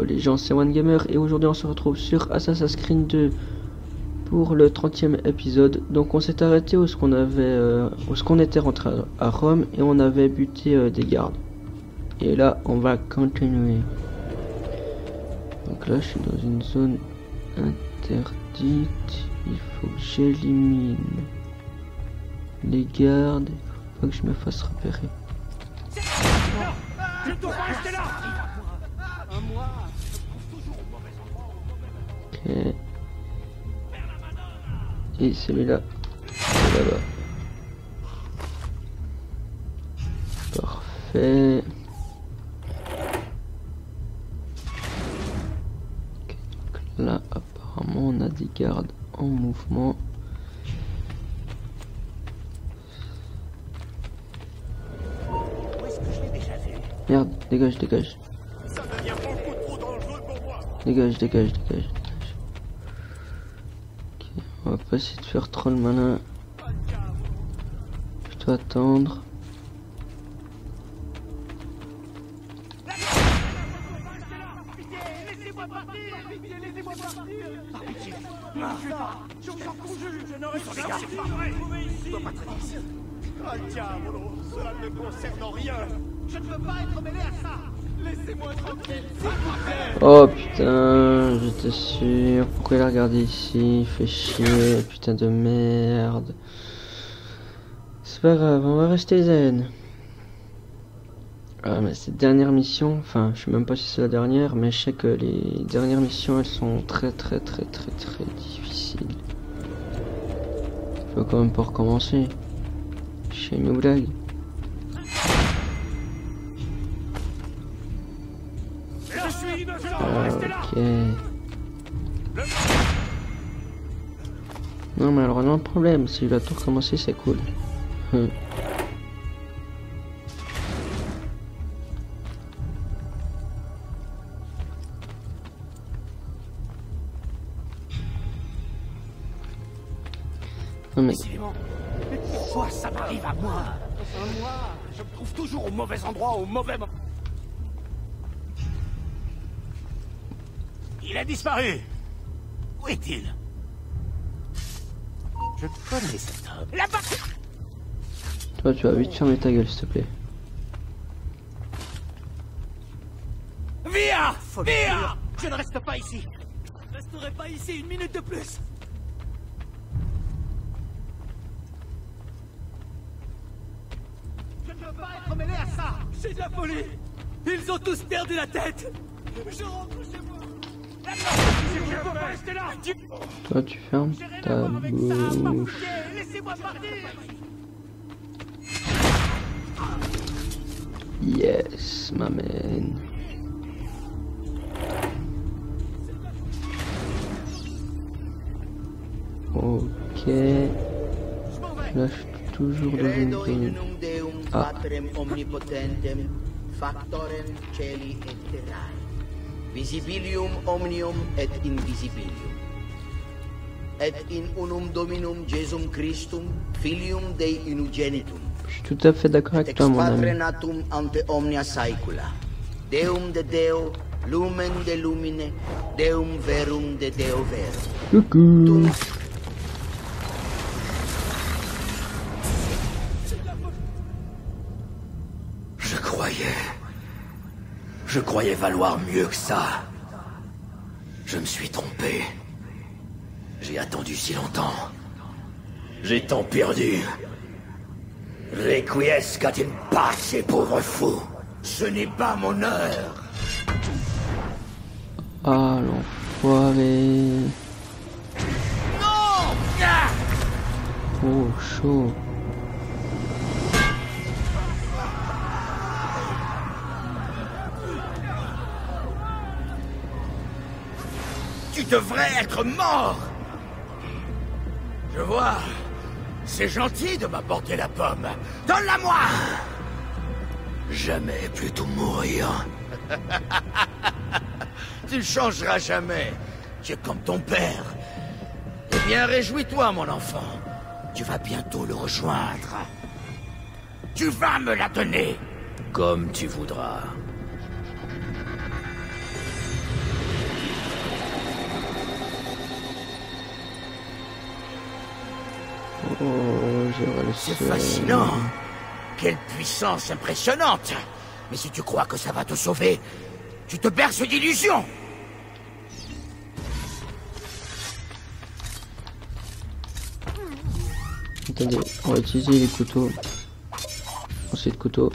les gens, c'est OneGamer et aujourd'hui on se retrouve sur Assassin's Creed 2 pour le 30e épisode. Donc on s'est arrêté où ce qu'on était rentré à Rome et on avait buté des gardes. Et là on va continuer. Donc là je suis dans une zone interdite, il faut que j'élimine les gardes, il faut pas que je me fasse repérer. Je dois rester là. Ok. Et celui-là, c'est là-bas. Parfait. Okay, donc là, apparemment, on a des gardes en mouvement. Merde, dégage, dégage. Ça devient beaucoup trop dangereux pour moi. Dégage, dégage, dégage. Ok, on va pas essayer de faire trop le malin. Plutôt attendre. Laissez-moi partir. Pitié, laissez-moi partir. Par pitié. Je vous en conjure. Je n'aurais pas trouvé ici. Ah, diable, cela ne me concerne en rien. Je ne veux pas être mêlé à ça. Laissez-moi tranquille, s'il vous plaît. Oh putain, j'étais sûr. Pourquoi il a regardé ici? Il fait chier, putain de merde. C'est pas grave, on va rester zen. Ah mais cette dernière mission, enfin je sais même pas si c'est la dernière, mais je sais que les dernières missions elles sont très difficiles. Je vais quand même pas recommencer. C'est une blague. Ok. Non mais alors non problème, si il a tout recommencé c'est cool. Non mais... Mais pourquoi ça m'arrive à moi? Moi, je me trouve toujours au mauvais endroit, au mauvais moment. Il a disparu. Où est-il? Je connais cet homme. Là-bas. Toi tu vas vite fermer ta gueule s'il te plaît. Via! Via! Je ne reste pas ici. Je ne resterai pas ici une minute de plus. Je ne veux pas être mêlé à ça. C'est de la folie. Ils ont tous perdu la tête. Je rentre chez moi. Je ne peux pas rester là. Toi tu fermes ta bouche. Laissez-moi partir. Yes, ma man. Ok. Là, je suis toujours dans une zone. Ah. Visibilium omnium et invisibilium. Et in unum Dominum Jesum Christum, Filium Dei unigenitum. Je suis tout à fait d'accord avec toi, mon ami. Natum ante omnia saecula. Deum de Deo, lumen de lumine, Deum verum de Deo vero. Coucou. Je croyais valoir mieux que ça. Je me suis trompé. J'ai attendu si longtemps. J'ai tant perdu. Requiescat in pace, pauvre fou. Ce n'est pas mon heure. Ah, l'enfoiré. Non! Oh, chaud. Tu devrais être mort. Je vois. C'est gentil de m'apporter la pomme. Donne-la-moi. Jamais plutôt mourir. Tu ne changeras jamais. Tu es comme ton père. Eh bien, réjouis-toi, mon enfant. Tu vas bientôt le rejoindre. Tu vas me la donner. Comme tu voudras. C'est fascinant. Quelle puissance impressionnante. Mais si tu crois que ça va te sauver, tu te berces d'illusions. Attendez, on va utiliser les couteaux. Ensuite couteau.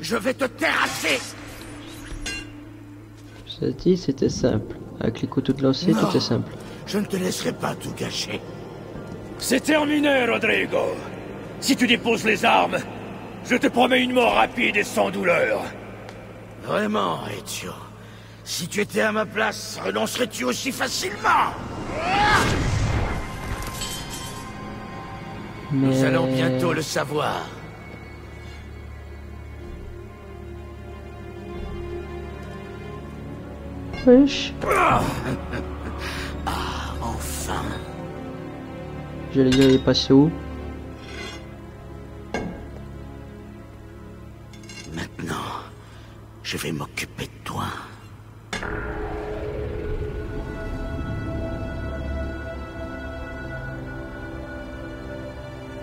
Je vais te terrasser. Je t'ai dit, c'était simple. Avec les couteaux de lancer, tout est simple. Je ne te laisserai pas tout gâcher. C'est terminé, Rodrigo. Si tu déposes les armes, je te promets une mort rapide et sans douleur. Vraiment, Ezio. Si tu étais à ma place, renoncerais-tu aussi facilement? Mais... Nous allons bientôt le savoir. Wesh. Ah, enfin. J'allais dire, il est passé où? Maintenant, je vais m'occuper de toi.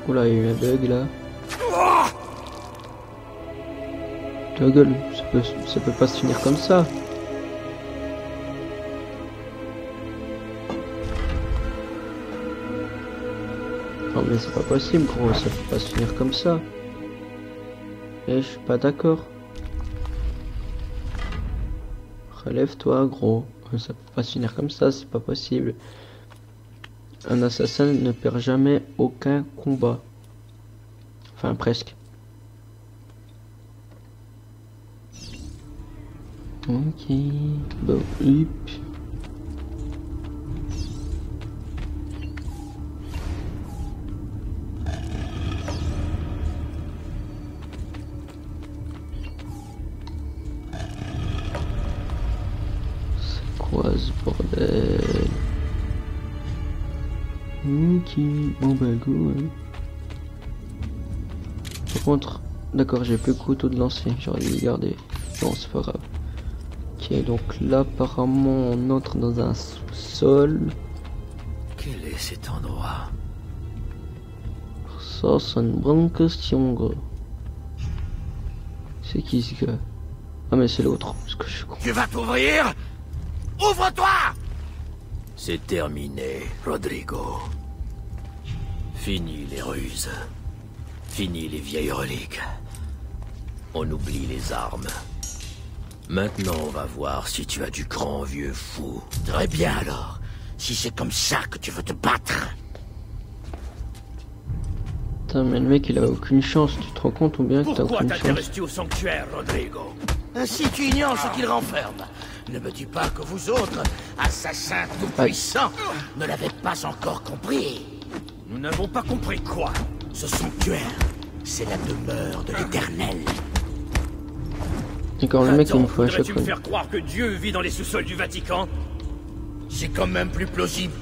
Oula, il y a eu un bug là. Ta gueule, ça peut pas se finir comme ça. Non mais c'est pas possible gros, ça peut pas se finir comme ça. Et je suis pas d'accord. Relève-toi gros, ça peut pas se finir comme ça, c'est pas possible. Un assassin ne perd jamais aucun combat. Enfin presque. Ok, bon, hip. Quoi ce bordel? Ok, bon bah go. Hein. Par contre, d'accord, j'ai plus de couteau de lancer, j'aurais dû les garder. Non, c'est pas grave. Ok, donc là apparemment on entre dans un sous-sol. Quel est cet endroit? Ça, c'est une bonne question, gros. C'est qui ce gars? Ah mais c'est l'autre, parce que je suis con. Tu vas t'ouvrir? Ouvre-toi! C'est terminé, Rodrigo. Fini les ruses. Fini les vieilles reliques. On oublie les armes. Maintenant, on va voir si tu as du grand vieux fou. Très bien alors. Si c'est comme ça que tu veux te battre. Putain, mais le mec il a aucune chance, tu te rends compte ou bien que t'as Pourquoi aucune chance? t'intéresses-tu au sanctuaire, Rodrigo? Ainsi tu ignores ce qu'il renferme. Ne me dis pas que vous autres, assassins tout-puissants, ne l'avez pas encore compris. Nous n'avons pas compris quoi? Ce sanctuaire, c'est la demeure de l'Éternel. D'accord, le mec il me faut à chaque voudrais-tu fois. me faire croire que Dieu vit dans les sous-sols du Vatican? C'est quand même plus plausible.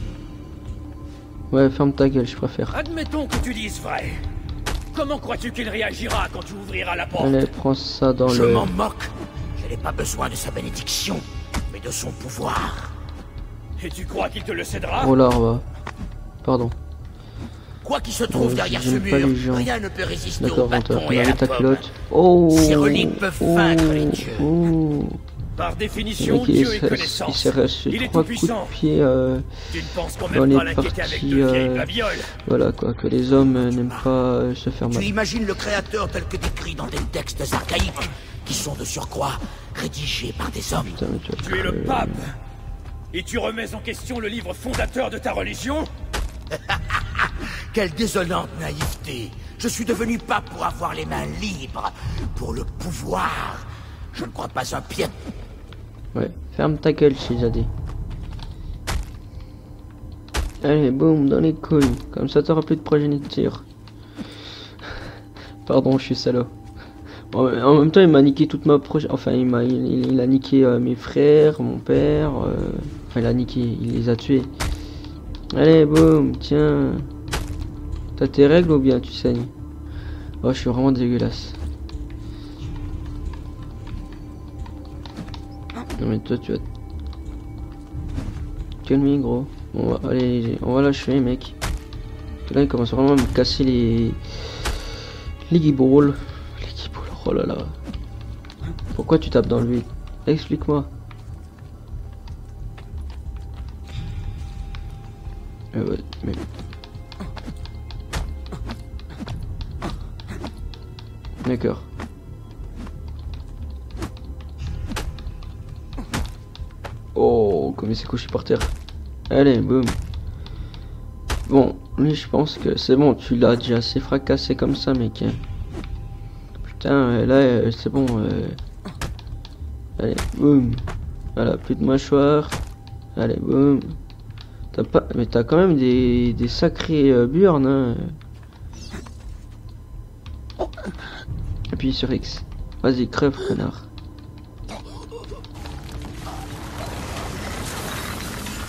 Ouais, ferme ta gueule, je préfère. Admettons que tu dises vrai. Comment crois-tu qu'il réagira quand tu ouvriras la porte? Allez, prends ça dans Je le... m'en moque. Je n'ai pas besoin de sa bénédiction, mais de son pouvoir. Et tu crois qu'il te le cédera? Oh là, on va... Pardon. Quoi qu'il se trouve derrière ce j'aime pas les gens. mur, rien ne peut résister au D'accord, bâton on et à a la ta pomme. culotte. Oh, Ces reliques peuvent vaincre les dieux. Oh. Par Le définition, mec, Dieu est il connaissance. s'est reçu Il est 3 coups tout-puissant. de pied Tu ne penses quand dans même les pas l'inquiéter avec parties, deux vieilles babioles? voilà quoi, que les hommes n'aiment pas se faire mal. Tu imagines le créateur tel que décrit dans des textes archaïques, qui sont de surcroît rédigés par des hommes. Putain, mais tu vas Tu es le crever. pape? Et tu remets en question le livre fondateur de ta religion? Quelle désolante naïveté. Je suis devenu pape pour avoir les mains libres, pour le pouvoir. Je ne crois pas un pied. Ouais, ferme ta gueule, j'ai déjà dit. Allez, boum, dans les couilles. Comme ça, t'auras plus de progéniture. Pardon, je suis salaud. En même temps, il m'a niqué toute ma Enfin, il a niqué mes frères, mon père. Enfin, il a niqué, il les a tués. Allez, boum, tiens. T'as tes règles ou bien tu saignes? Oh, je suis vraiment dégueulasse. Non mais toi tu vas... Calme gros. Bon allez, on va l'achever mec. Là il commence vraiment à me casser les guibolles. Les guibolles, oh là là. Pourquoi tu tapes dans le vide? Explique-moi. Ouais, mais... D'accord. Oh, comme il s'est couché par terre. Allez, boum. Bon, lui je pense que c'est bon, tu l'as déjà assez fracassé comme ça mec. Putain, là c'est bon. Allez, boum. Voilà, plus de mâchoire. Allez, boum. T'as pas... Mais t'as quand même des sacrés burnes, hein. Appuie sur X. Vas-y, crève, connard.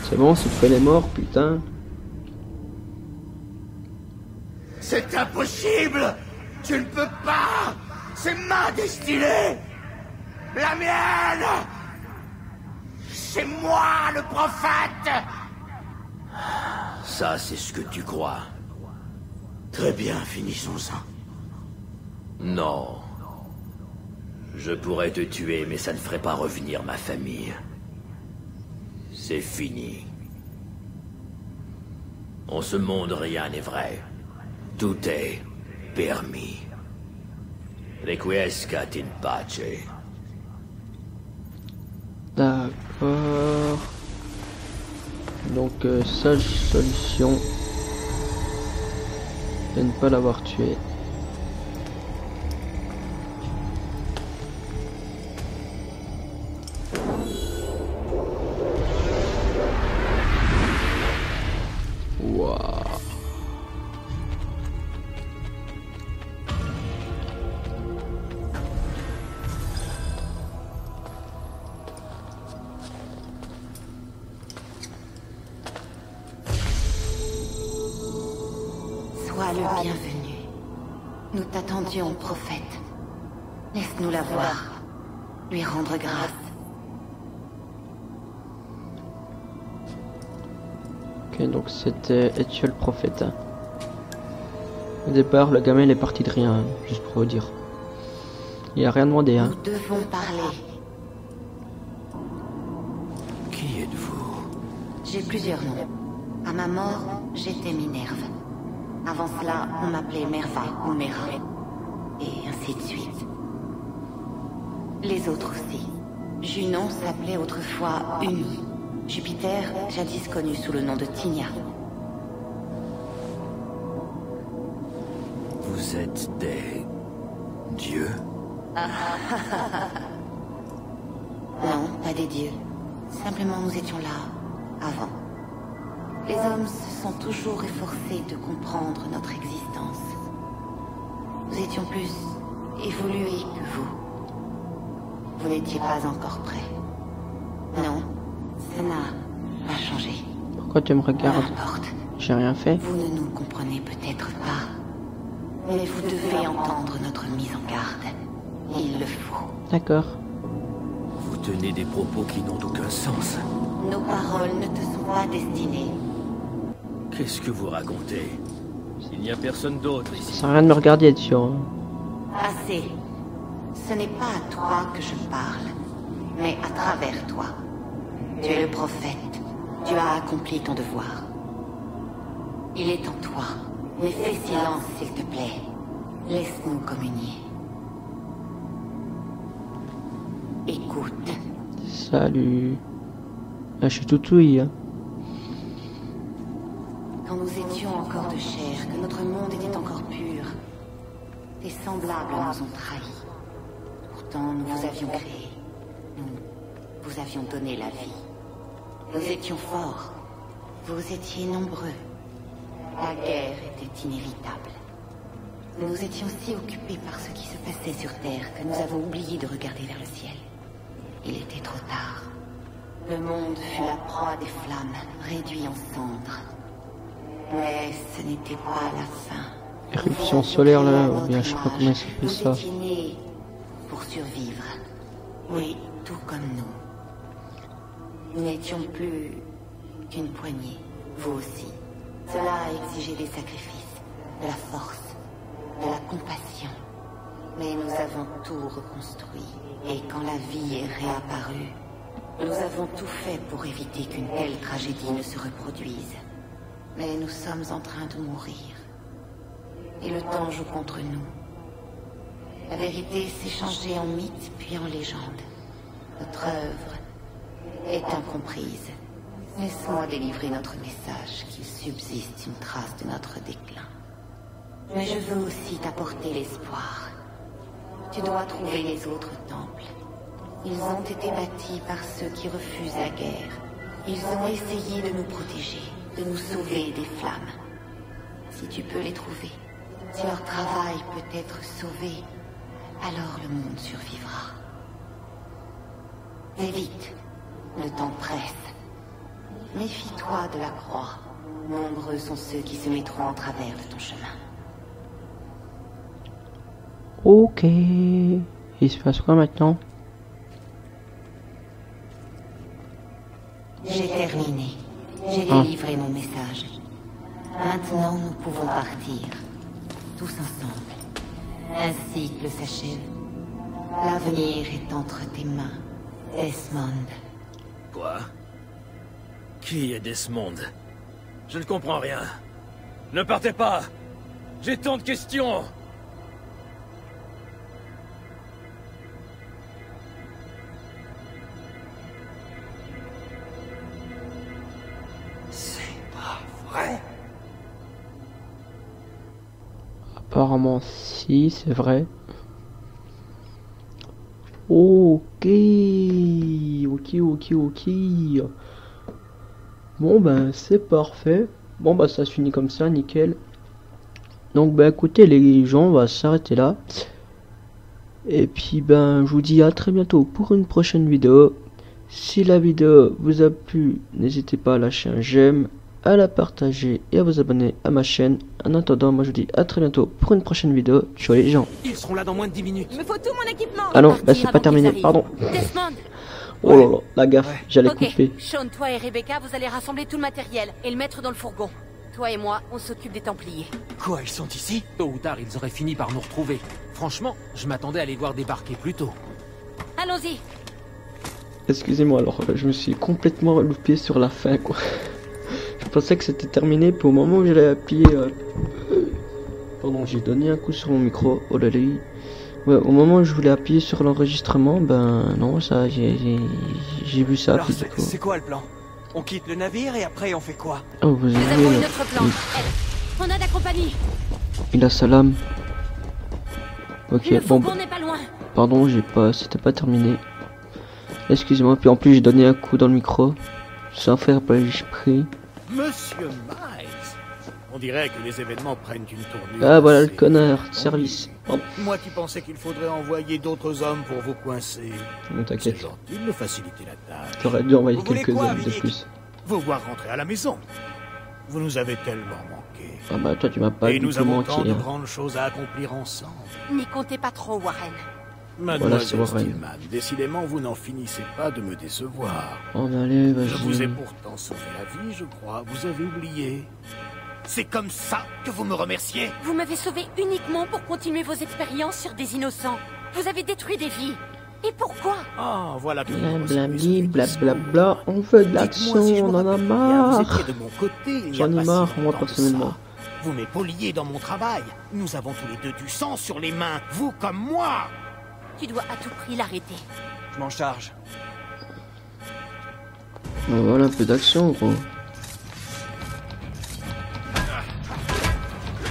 C'est bon, c'est fait les morts, putain. C'est impossible! Tu ne peux pas! C'est ma destinée! La mienne! C'est moi le prophète! Ça, c'est ce que tu crois. Très bien, finissons-en. Non. Je pourrais te tuer, mais ça ne ferait pas revenir ma famille. C'est fini. En ce monde, rien n'est vrai. Tout est permis. Requiescat in pace. D'accord. Donc, sage solution. De ne pas l'avoir tué. Waouh. Sois le bienvenu. Nous t'attendions, prophète. Laisse-nous la voir. Lui rendre grâce. Ok, donc c'était Ethiel le prophète. Hein. Au départ, le gamin il est parti de rien, hein, juste pour vous dire. Il a rien demandé, hein. Nous devons parler. Qui êtes-vous? J'ai plusieurs noms. À ma mort, j'étais Minerve. Avant cela, on m'appelait Merva ou Mera. Et ainsi de suite. Les autres aussi. Junon s'appelait autrefois Uni. Jupiter, jadis connu sous le nom de Tinia. Vous êtes des... dieux? Non, pas des dieux. Simplement nous étions là, avant. Les hommes se sont toujours efforcés de comprendre notre existence. Nous étions plus évolués que vous. Vous n'étiez pas encore prêts. Non, ça n'a pas changé. Pourquoi tu me Peu regardes? importe. J'ai rien fait. Vous ne nous comprenez peut-être pas. Mais vous devez entendre notre mise en garde. Il le faut. D'accord. Vous tenez des propos qui n'ont aucun sens. Nos paroles ne te sont pas destinées. Qu'est-ce que vous racontez? Il n'y a personne d'autre Ça ici. sert à rien de me regarder dessus. Hein. Assez. Ce n'est pas à toi que je parle, mais à travers toi. Tu es le prophète. Tu as accompli ton devoir. Il est en toi. Mais fais silence, s'il te plaît. Laisse-nous communier. Écoute. Salut. Ah, je suis tout ouïe. Hein. Quand nous étions encore de chair, que notre monde était encore pur, tes semblables nous ont trahis. Pourtant, nous vous avions créé. Nous vous avions donné la vie. Nous étions forts. Vous étiez nombreux. La guerre était inévitable. Nous nous étions si occupés par ce qui se passait sur Terre que nous avons oublié de regarder vers le ciel. Il était trop tard. Le monde fut la proie des flammes, réduit en cendres. Mais ce n'était pas la fin. Éruption solaire là, ou bien je sais pas comment ça s'appelle ça. Vous étiez nés pour survivre. Oui, tout comme nous. Nous n'étions plus qu'une poignée, vous aussi. Cela a exigé des sacrifices, de la force, de la compassion. Mais nous avons tout reconstruit. Et quand la vie est réapparue, nous avons tout fait pour éviter qu'une telle tragédie ne se reproduise. Mais nous sommes en train de mourir. Et le temps joue contre nous. La vérité s'est changée en mythe puis en légende. Notre œuvre est incomprise. Laisse-moi délivrer notre message, qu'il subsiste une trace de notre déclin. Mais je veux aussi t'apporter l'espoir. Tu dois trouver les autres temples. Ils ont été bâtis par ceux qui refusent la guerre. Ils ont essayé de nous protéger, de nous sauver des flammes. Si tu peux les trouver, si leur travail peut être sauvé, alors le monde survivra. Mais vite, le temps presse. Méfie-toi de la croix. Nombreux sont ceux qui se mettront en travers de ton chemin. Ok. Il se passe quoi maintenant? J'ai terminé. J'ai délivré mon message. Maintenant, nous pouvons partir. Tous ensemble. Un cycle s'achève. L'avenir est entre tes mains, Desmond. Quoi? Qui est Desmond? Je ne comprends rien. Ne partez pas! J'ai tant de questions! Apparemment si, c'est vrai. Ok. Bon ben c'est parfait. Bon bah ça se finit comme ça, nickel. Donc bah écoutez les gens, on va s'arrêter là. Et puis ben je vous dis à très bientôt pour une prochaine vidéo. Si la vidéo vous a plu, n'hésitez pas à lâcher un j'aime, à la partager et à vous abonner à ma chaîne. En attendant, moi je vous dis à très bientôt pour une prochaine vidéo. Ciao les gens. Ils seront là dans moins de 10 minutes. Il me faut tout mon équipement. Ah non, bah c'est pas terminé, pardon. Desmond. Oh là là, la gaffe, j'allais Ok, couper. Sean, toi et Rebecca, vous allez rassembler tout le matériel et le mettre dans le fourgon. Toi et moi, on s'occupe des Templiers. Quoi, ils sont ici? Tôt ou tard, ils auraient fini par nous retrouver. Franchement, je m'attendais à les voir débarquer plus tôt. Allons-y. Excusez-moi, alors je me suis complètement loupé sur la fin quoi. Je pensais que c'était terminé, puis au moment où j'allais appuyer... Pardon, j'ai donné un coup sur mon micro, oh là là. Ouais, au moment où je voulais appuyer sur l'enregistrement, ben non, ça, j'ai vu ça. Alors, puis, du coup... c'est quoi le plan? On quitte le navire et après on fait quoi? Oh, vous Nous avez avons le... une autre plan. On a de la compagnie. Il a sa lame. Ok, Le bon, fourgon n'est pas loin. pardon, c'était pas terminé. Excusez-moi, puis en plus j'ai donné un coup dans le micro, sans faire exprès. Monsieur Miles, on dirait que les événements prennent une tournure. Ah voilà le assez connard, tendue. service. Oh, Moi qui pensais qu'il faudrait envoyer d'autres hommes pour vous coincer. non, C'est t'inquiète, gentil de me faciliter la tâche. j'aurais dû envoyer Vous voulez quelques quoi, hommes de Vidic? plus. Vous voir rentrer à la maison. Vous nous avez tellement manqué. Ah bah toi tu m'as pas Et du nous tout avons manqué. tant de Hein. grandes choses à accomplir ensemble. N'y comptez pas trop, Warren. Mademoiselle c'est vrai. Stillman, décidément vous n'en finissez pas de me décevoir. Oh bah allez, Je vous ai vas-y. pourtant sauvé la vie, je crois. Vous avez oublié. C'est comme ça que vous me remerciez? Vous m'avez sauvé uniquement pour continuer vos expériences sur des innocents. Vous avez détruit des vies. Et pourquoi? Ah, voilà que vous Blablabli, recevez ce discours. blablabla, on veut de Dites-moi l'action, si je me on en a rappelle bien, vous marre. étiez de mon côté il y a J'en ai pas si marre, moi longtemps de personnellement. ça. Vous m'épauliez dans mon travail. Nous avons tous les deux du sang sur les mains, vous comme moi. Tu dois à tout prix l'arrêter. Je m'en charge. Bon, voilà un peu d'action gros.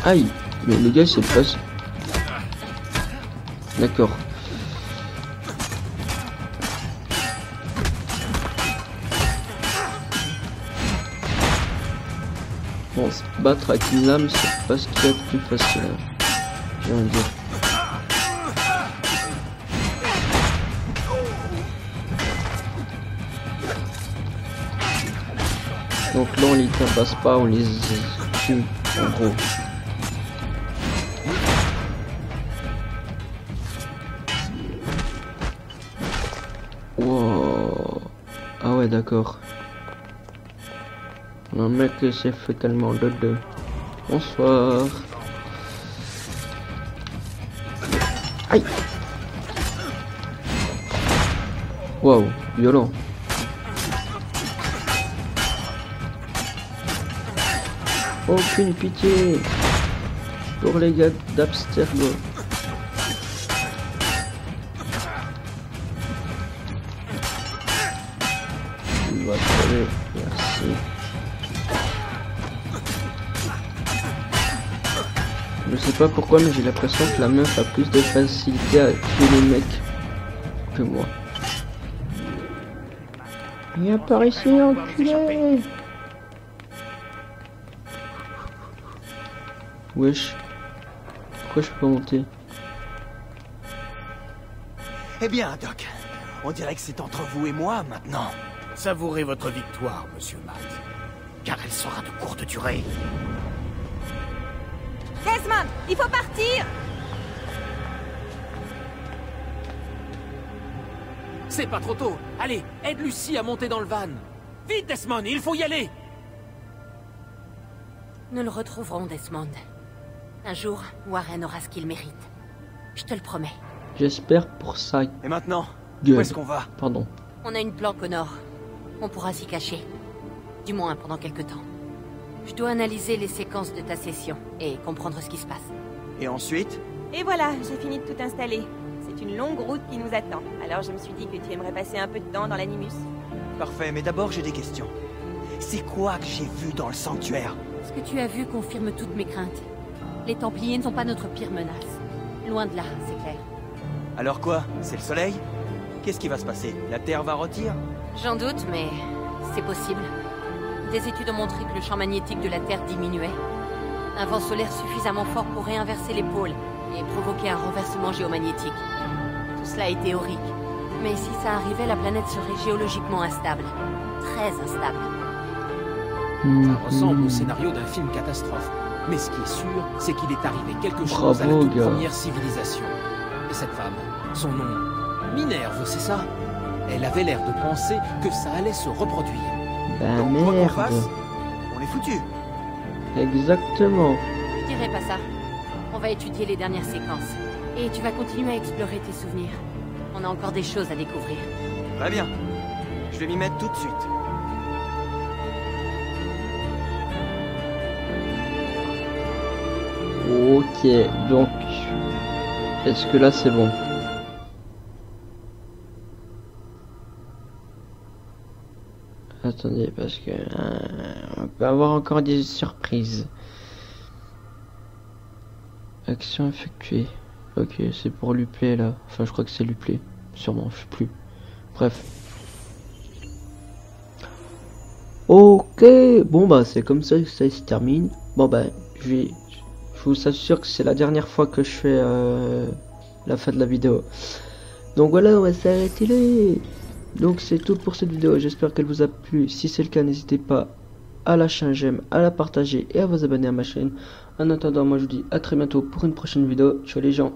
Aïe, mais le gars c'est pas... D'accord. Bon, se battre avec une lame, c'est pas ce qu'il y a de plus facile. Hein. J'ai envie de dire. Donc là on les tabasse pas, on les tue en gros. Wow. Ah ouais d'accord. Un mec s'est fait tellement le deux. Bonsoir. Aïe. Waouh, violent. Aucune pitié pour les gars d'Abstergo. Il va crever, merci. Je sais pas pourquoi, mais j'ai l'impression que la meuf a plus de facilité à tuer les mecs que moi. Viens par ici, enculé! Wesh. Pourquoi je peux pas monter? Eh bien, Doc, on dirait que c'est entre vous et moi maintenant. Savourez votre victoire, monsieur Matt, car elle sera de courte durée. Desmond, il faut partir! C'est pas trop tôt. Allez, aide Lucie à monter dans le van. Vite, Desmond, il faut y aller. Nous le retrouverons, Desmond. Un jour, Warren aura ce qu'il mérite. Je te le promets. J'espère pour ça. Et maintenant, Gueule. où est-ce qu'on va? Pardon. On a une planque au nord. On pourra s'y cacher. Du moins pendant quelque temps. Je dois analyser les séquences de ta session et comprendre ce qui se passe. Et ensuite? Et voilà, j'ai fini de tout installer. C'est une longue route qui nous attend. Alors je me suis dit que tu aimerais passer un peu de temps dans l'Animus. Parfait, mais d'abord j'ai des questions. C'est quoi que j'ai vu dans le sanctuaire? Ce que tu as vu confirme toutes mes craintes. Les Templiers ne sont pas notre pire menace. Loin de là, c'est clair. Alors quoi? C'est le soleil? Qu'est-ce qui va se passer? La Terre va rôtir? J'en doute, mais c'est possible. Des études ont montré que le champ magnétique de la Terre diminuait. Un vent solaire suffisamment fort pour réinverser les pôles et provoquer un renversement géomagnétique. Tout cela est théorique. Mais si ça arrivait, la planète serait géologiquement instable. Très instable. Ça ressemble au scénario d'un film catastrophe. Mais ce qui est sûr, c'est qu'il est arrivé quelque chose à la Bravo, toute gars. première civilisation. Et cette femme, son nom, Minerve, c'est ça? Elle avait l'air de penser que ça allait se reproduire. Bah Donc quoi qu'on merde. fasse, on est foutu. Exactement. Je dirais pas ça. On va étudier les dernières séquences. Et tu vas continuer à explorer tes souvenirs. On a encore des choses à découvrir. Très bien. Je vais m'y mettre tout de suite. Ok, donc est-ce que là c'est bon? Attendez, parce que on peut avoir encore des surprises. Action effectuée. Ok, c'est pour l'Uplay là. Enfin, je crois que c'est l'Uplay. Sûrement, je sais plus. Bref. Ok, bon bah c'est comme ça que ça se termine. Bon bah je vous assure que c'est la dernière fois que je fais la fin de la vidéo. Donc voilà, on va s'arrêter là. Donc c'est tout pour cette vidéo, j'espère qu'elle vous a plu. Si c'est le cas, n'hésitez pas à lâcher un j'aime, à la partager et à vous abonner à ma chaîne. En attendant, moi je vous dis à très bientôt pour une prochaine vidéo. Ciao les gens.